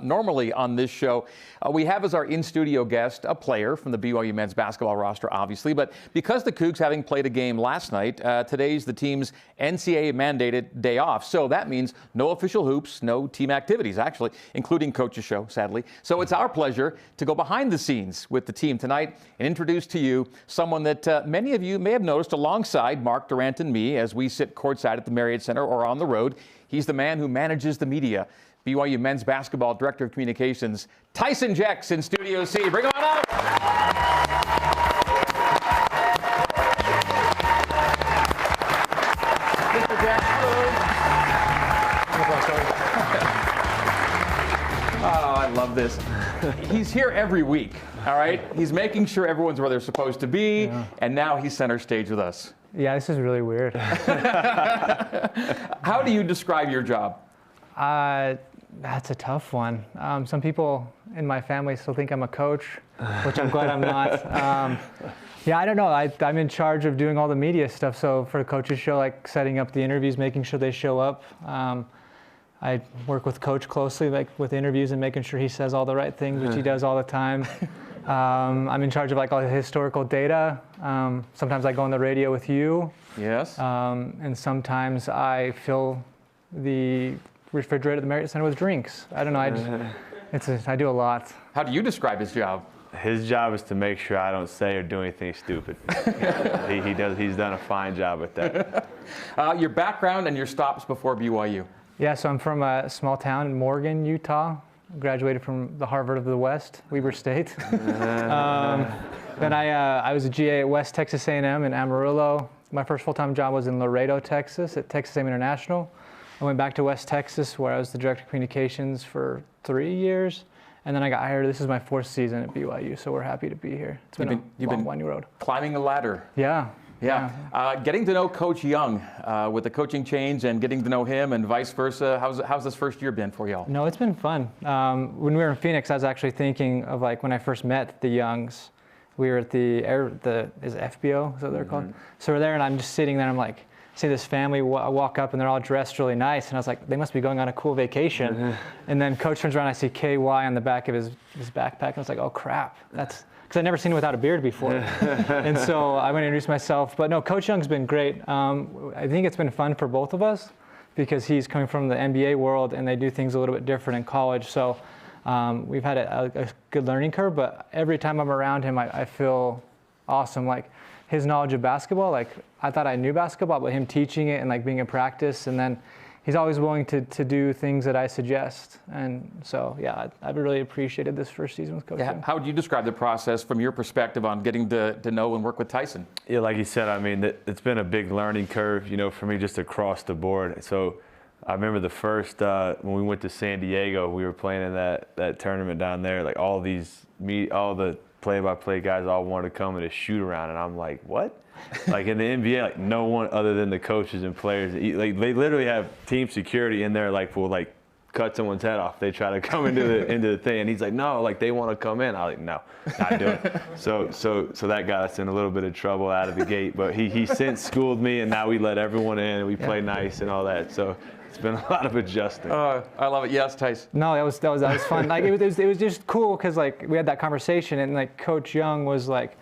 Normally on this show, we have as our in-studio guest a player from the BYU men's basketball roster, obviously. But because the Cougs having played a game last night, today's the team's NCAA-mandated day off. So that means no official hoops, no team activities, actually, including Coach's show, sadly. So it's our pleasure to go behind the scenes with the team tonight and introduce to you someone that many of you may have noticed alongside Mark Durant and me as we sit courtside at the Marriott Center or on the road. He's the man who manages the media. BYU men's basketball director of communications, Tyson Jex in Studio C. Bring him on up. Mr. Jex, oh, I love this. He's here every week, all right? He's making sure everyone's where they're supposed to be, and now he's center stage with us. Yeah, this is really weird. How do you describe your job? That's a tough one. Some people in my family still think I'm a coach, which I'm glad I'm not. Yeah, I don't know. I'm in charge of doing all the media stuff. So for the Coach's show, like setting up the interviews, making sure they show up. I work with Coach closely, like with interviews and making sure he says all the right things, which he does all the time. I'm in charge of like all the historical data. Sometimes I go on the radio with you. Yes. And sometimes I fill the refrigerator at the Marriott Center with drinks. I don't know. I do a lot. How do you describe his job? His job is to make sure I don't say or do anything stupid. He's done a fine job with that. Your background and your stops before BYU. Yeah, so I'm from a small town in Morgan, Utah. Graduated from the Harvard of the West, Weber State. Then I was a GA at West Texas A&M in Amarillo. My first full-time job was in Laredo, Texas at Texas A&M International. I went back to West Texas where I was the director of communications for 3 years. And then I got hired. This is my 4th season at BYU, so we're happy to be here. It's been a long, winding road. Climbing the ladder. Yeah. Getting to know Coach Young with the coaching change and getting to know him and vice versa. How's this first year been for y'all? No, it's been fun. When we were in Phoenix, I was actually thinking of like when I first met the Youngs. We were at is it FBO, is that what they're called? So we're there and I'm just sitting there and I'm like, see this family walk up and they're all dressed really nice. And I was like, they must be going on a cool vacation. And then Coach turns around and I see KY on the back of his backpack. And I was like, oh crap. That's, because I'd never seen him without a beard before. And so I went to introduce myself. But no, Coach Young's been great. I think it's been fun for both of us because he's coming from the NBA world and they do things a little bit different in college. So we've had a good learning curve, but every time I'm around him, I feel awesome. Like his knowledge of basketball, like I thought I knew basketball, but him teaching it and like being in practice, and then he's always willing to do things that I suggest. And so, yeah, I've really appreciated this first season with Coach Young. How would you describe the process from your perspective on getting to know and work with Tyson? Yeah, like you said, I mean, it's been a big learning curve, for me just across the board. So I remember the first, when we went to San Diego, we were playing in that tournament down there, like all the play-by-play guys all wanted to come in a shoot around, and I'm like, what? Like in the NBA, like no one other than the coaches and players, like they literally have team security in there, like will like cut someone's head off. They try to come into the thing, and he's like, no, like they want to come in. I'm like, no, not doing it. So that got us in a little bit of trouble out of the gate, but he since schooled me, and now we let everyone in, and we play nice and all that. So it's been a lot of adjusting. I love it. Yes, Tyson. No, that was fun. Like it was just cool because like we had that conversation and like Coach Young was like,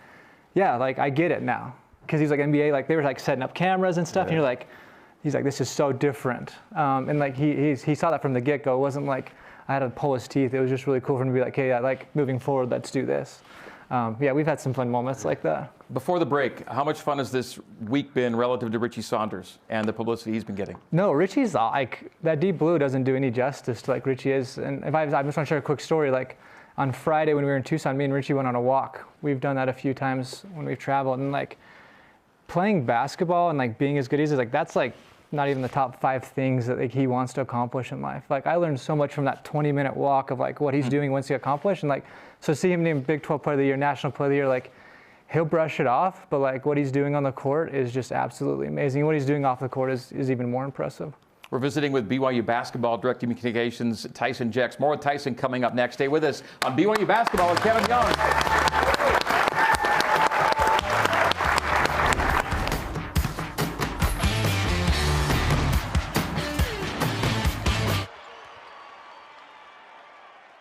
yeah, like I get it now, because he's like NBA, like they were like setting up cameras and stuff, and he's like this is so different, and like he saw that from the get-go. It wasn't like I had to pull his teeth. It was just really cool for him to be like, hey, I like moving forward, let's do this. Yeah, we've had some fun moments like that. Before the break, how much fun has this week been relative to Richie Saunders and the publicity he's been getting? No, Richie's like, that deep blue doesn't do any justice to like Richie is. And I just want to share a quick story. Like on Friday when we were in Tucson, me and Richie went on a walk. We've done that a few times when we've traveled. And like playing basketball and like being as good as he is, like that's like not even the top 5 things that like, he wants to accomplish in life. Like I learned so much from that 20-minute walk of like what he's doing once he accomplished. And like, so see him named Big 12 Player of the Year, National Player of the Year, like he'll brush it off, but like what he's doing on the court is just absolutely amazing. What he's doing off the court is even more impressive. We're visiting with BYU Basketball Director of Communications, Tyson Jex. More with Tyson coming up next. Stay with us on BYU Basketball with Kevin Young.